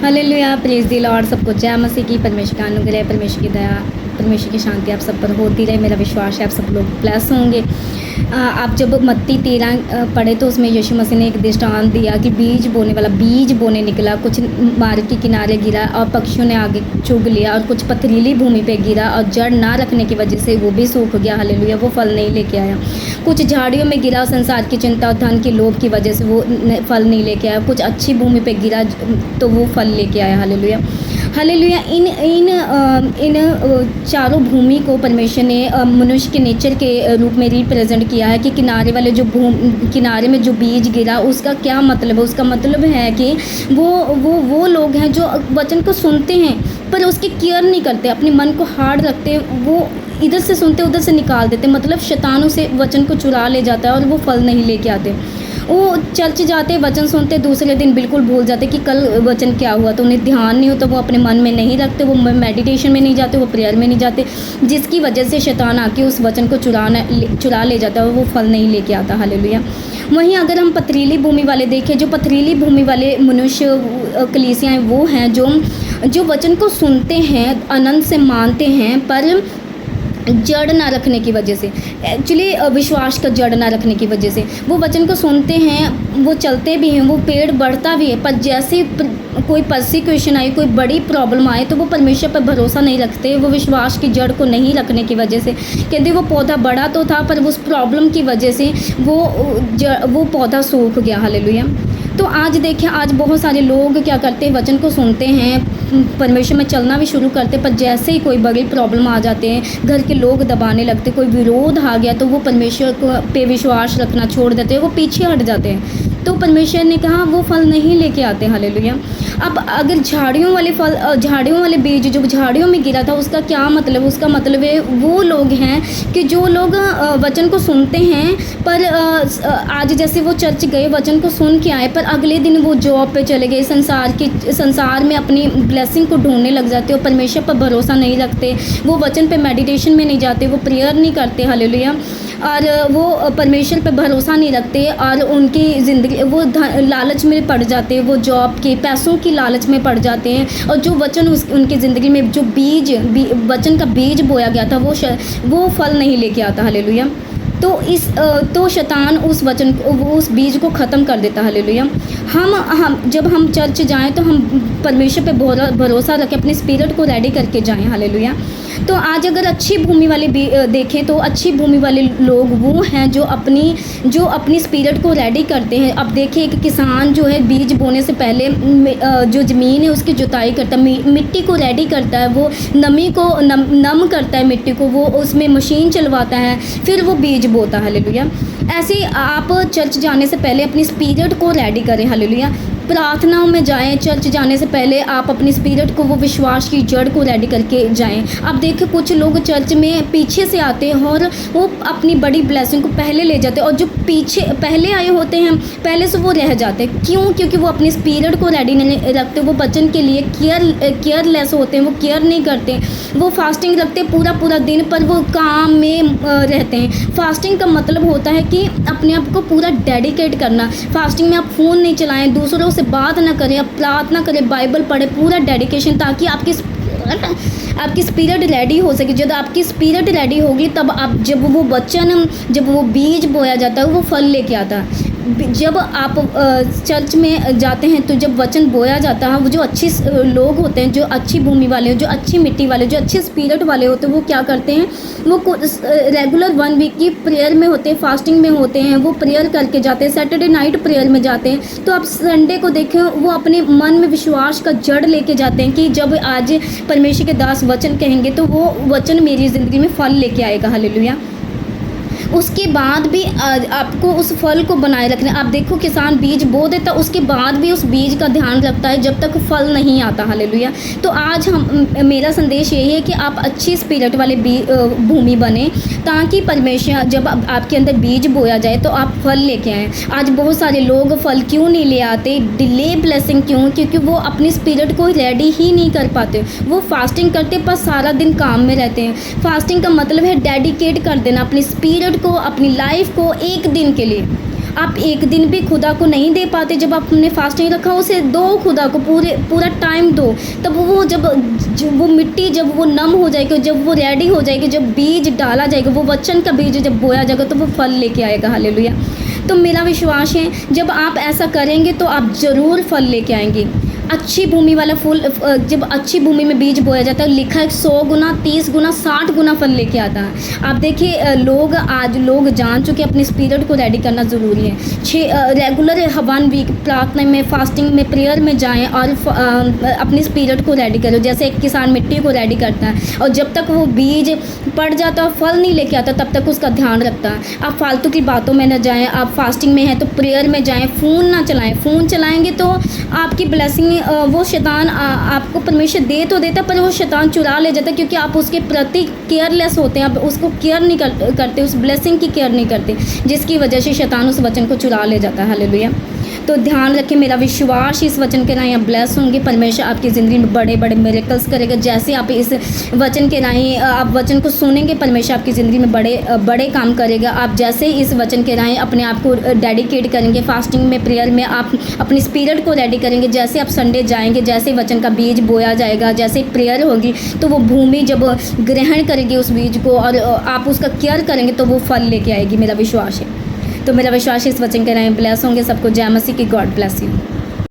Hallelujah, praise the Lord. सबको जय मसीह की। परमेश्वर का अनुग्रह, परमेश्वर की दया, परमेश्वर की शांति आप सब पर होती रहे। मेरा विश्वास है आप सब लोग ब्लेस होंगे। आप जब मत्ती 13 पढ़े तो उसमें यीशु मसीह ने एक दृष्टांत दिया कि बीज बोने वाला बीज बोने निकला, कुछ मार्ग के किनारे गिरा और पक्षियों ने आगे चुग लिया, और कुछ पथरीली भूमि पे गिरा और जड़ ना रखने की वजह से वो भी सूख गया। हालेलुया, वो फल नहीं लेके आया। कुछ झाड़ियों में गिरा, संसार की चिंता और धन के लोभ की वजह से वो फल नहीं लेके आया। कुछ अच्छी भूमि पे गिरा तो वो फल लेके आया। Hallelujah, hallelujah. इन चारों भूमि को परमेश्वर ने मनुष्य के नेचर के रूप में रिप्रेजेंट किया है कि किनारे में जो बीज गिरा उसका क्या मतलब है। उसका मतलब है कि वो लोग हैं जो वचन को सुनते हैं पर उसकी केयर नहीं करते, अपने मन को हार्ड रखते, वो इधर से सुनते उधर से निकाल देते, मतलब शैतान से वचन को चुरा ले जाता है और वो फल नहीं लेके आते। वो चर्च जाते, वचन सुनते, दूसरे दिन बिल्कुल भूल जाते कि कल वचन क्या हुआ, तो उन्हें ध्यान नहीं होता, वो अपने मन में नहीं रखते, वो मेडिटेशन में नहीं जाते, वो प्रेयर में नहीं जाते, जिसकी वजह से शैतान आके उस वचन को चुरा ले जाता है और वो फल नहीं लेके आता। हालेलुया। वहीं अगर हम पथरीली भूमि वाले देखें, जो पथरीली भूमि वाले मनुष्य कलीसियाँ वो हैं जो वचन को सुनते हैं, आनंद से मानते हैं, पर जड़ ना रखने की वजह से, एक्चुअली विश्वास का जड़ ना रखने की वजह से वो वचन को सुनते हैं, वो चलते भी हैं, वो पेड़ बढ़ता भी है, पर जैसे कोई परसिक्यूशन आए, कोई बड़ी प्रॉब्लम आए तो वो परमेश्वर पर भरोसा नहीं रखते। वो विश्वास की जड़ को नहीं रखने की वजह से, कहते वो पौधा बड़ा तो था पर उस प्रॉब्लम की वजह से वो पौधा सूख गया। हालेलुया। तो आज देखें, आज बहुत सारे लोग क्या करते हैं, वचन को सुनते हैं, परमेश्वर में चलना भी शुरू करते, पर जैसे ही कोई बड़ी प्रॉब्लम आ जाते हैं, घर के लोग दबाने लगते, कोई विरोध आ गया तो वो परमेश्वर पे विश्वास रखना छोड़ देते हैं, वो पीछे हट जाते हैं। तो परमेश्वर ने कहा वो फल नहीं लेके आते। हालेलुया। अब अगर झाड़ियों वाले बीज जो झाड़ियों में गिरा था उसका क्या मतलब, उसका मतलब है वो लोग हैं कि जो लोग वचन को सुनते हैं, पर आज जैसे वो चर्च गए, वचन को सुन के आए, पर अगले दिन वो जॉब पे चले गए, संसार में अपनी ब्लेसिंग को ढूंढने लग जाते हो, परमेश्वर पर भरोसा नहीं रखते, वो वचन पे मेडिटेशन में नहीं जाते, वो प्रेयर नहीं करते। हालेलुया। और वो परमेश्वर पे भरोसा नहीं रखते और उनकी ज़िंदगी वो लालच में पड़ जाते हैं, वो जॉब के पैसों की लालच में पड़ जाते हैं, और जो वचन उनकी ज़िंदगी में जो वचन का बीज बोया गया था वो फल नहीं लेके आता। हालेलुया। तो शैतान उस बीज को ख़त्म कर देता। हालेलुया। जब हम चर्च जाएं तो हम परमेश्वर पे भरोसा रखें, अपने स्पिरिट को रेडी करके जाएं। हालेलुया। तो आज अगर अच्छी भूमि वाले देखें तो अच्छी भूमि वाले लोग वो हैं जो अपनी स्पिरिट को रेडी करते हैं। अब देखिए एक किसान जो है बीज बोने से पहले जो ज़मीन है उसकी जुताई करता है, मिट्टी को रेडी करता है, वो नमी को नम करता है मिट्टी को, वो उसमें मशीन चलवाता है, फिर वो बीज बोता है। हालेलुया। ऐसे ही आप चर्च जाने से पहले अपनी स्पिरिट को रेडी करें। हालेलुया। प्रार्थनाओं में जाएं, चर्च जाने से पहले आप अपनी स्पिरिट को, वो विश्वास की जड़ को रेडी करके जाएं। अब देखिए कुछ लोग चर्च में पीछे से आते हैं और वो अपनी बड़ी ब्लेसिंग को पहले ले जाते हैं, और जो पीछे पहले आए होते हैं पहले से वो रह जाते हैं। क्यों? क्योंकि वो अपनी स्पिरिट को रेडी नहीं रखते, वो बच्चन के लिए केयरलेस होते हैं, वो केयर नहीं करते, वो फास्टिंग रखते पूरा दिन पर वो काम में रहते हैं। फास्टिंग का मतलब होता है कि अपने आप को पूरा डेडिकेट करना। फास्टिंग में आप फ़ोन नहीं चलाएं, दूसरों से बात ना करें, आप प्रार्थना करें, बाइबल पढ़ें, पूरा डेडिकेशन, ताकि आपकी स्पिरिट रेडी हो सके। जब आपकी स्पिरिट रेडी होगी तब आप जब वो बीज बोया जाता है वो फल लेके आता है। जब आप चर्च में जाते हैं तो जब वचन बोया जाता है, वो जो अच्छे लोग होते हैं, जो अच्छी भूमि वाले, जो अच्छी मिट्टी वाले, जो अच्छे स्पिरिट वाले होते हैं, वो क्या करते हैं, वो रेगुलर 1 वीक की प्रेयर में होते हैं, फास्टिंग में होते हैं, वो प्रेयर करके जाते हैं, सैटरडे नाइट प्रेयर में जाते हैं। तो आप संडे को देखें, वो अपने मन में विश्वास का जड़ लेके जाते हैं कि जब आज परमेश्वर के दास वचन कहेंगे तो वो वचन मेरी ज़िंदगी में फल लेके आएगा। हालेलुया। उसके बाद भी आपको उस फल को बनाए रखना। आप देखो किसान बीज बो देता, उसके बाद भी उस बीज का ध्यान रखता है जब तक फल नहीं आता। हालेलुया। तो आज मेरा संदेश यही है कि आप अच्छी स्पिरिट वाले भूमि बने, ताकि परमेश्वर जब आपके अंदर बीज बोया जाए तो आप फल लेके आएँ। आज बहुत सारे लोग फल क्यों नहीं ले आते, डिले ब्लेसिंग क्यों? क्योंकि वो अपनी स्पिरिट को रेडी ही नहीं कर पाते। वो फास्टिंग करते पर सारा दिन काम में रहते हैं। फास्टिंग का मतलब है डेडिकेट कर देना अपनी स्पिरिट को, अपनी लाइफ को एक दिन के लिए। आप एक दिन भी खुदा को नहीं दे पाते, जब आपने फास्टिंग रखा उसे दो खुदा को, पूरा टाइम दो। तब वो वो मिट्टी जब वो नम हो जाएगी, जब वो रेडी हो जाएगी, जब बीज डाला जाएगा, वो वचन का बीज जब बोया जाएगा तो वो फल लेके आएगा। हालेलुया। तो मेरा विश्वास है जब आप ऐसा करेंगे तो आप ज़रूर फल लेके आएंगे। अच्छी भूमि वाला फूल, जब अच्छी भूमि में बीज बोया जाता है, लिखा है 100 गुना, 30 गुना, 60 गुना फल लेके आता है। आप देखिए आज लोग जान चुके अपने स्पिरिट को रेडी करना ज़रूरी है। रेगुलर 1 वीक प्रार्थना में, फास्टिंग में, प्रेयर में जाएं और अपनी स्पिरिट को रेडी करो। जैसे एक किसान मिट्टी को रेडी करता है और जब तक वो बीज पड़ जाता है, फल नहीं लेके आता, तब तक उसका ध्यान रखता है। आप फालतू की बातों में न जाएँ। आप फास्टिंग में हैं तो प्रेयर में जाएँ, फ़ोन ना चलाएँ। फ़ोन चलाएँगे तो आपकी ब्लेसिंग वो शैतान आपको परमेश्वर दे तो देता, पर वो शैतान चुरा ले जाता, क्योंकि आप उसके प्रति केयरलेस होते हैं। आप उसको केयर नहीं करते, उस ब्लेसिंग की केयर नहीं करते, जिसकी वजह से शैतान उस वचन को चुरा ले जाता है। हालेलुया। तो ध्यान रखें, मेरा विश्वास इस वचन के राही आप ब्लेस होंगे। परमेश्वर आपकी ज़िंदगी में बड़े बड़े मिरेकल्स करेगा। जैसे आप इस वचन के राही आप वचन को सुनेंगे, परमेश्वर आपकी ज़िंदगी में बड़े काम करेगा। आप जैसे इस वचन के राही अपने आप को डेडिकेट करेंगे, फास्टिंग में, प्रेयर में आप अपनी स्पिरिट को रेडी करेंगे। जैसे आप संडे जाएंगे, जैसे वचन का बीज बोया जाएगा, जैसे प्रेयर होगी, तो वो भूमि जब ग्रहण करेगी उस बीज को और आप उसका केयर करेंगे तो वो फल लेके आएगी। मेरा विश्वास है। तो मेरा विश्वास इस वचन के राही ब्लेस होंगे। सबको जय मसीह की। God bless you.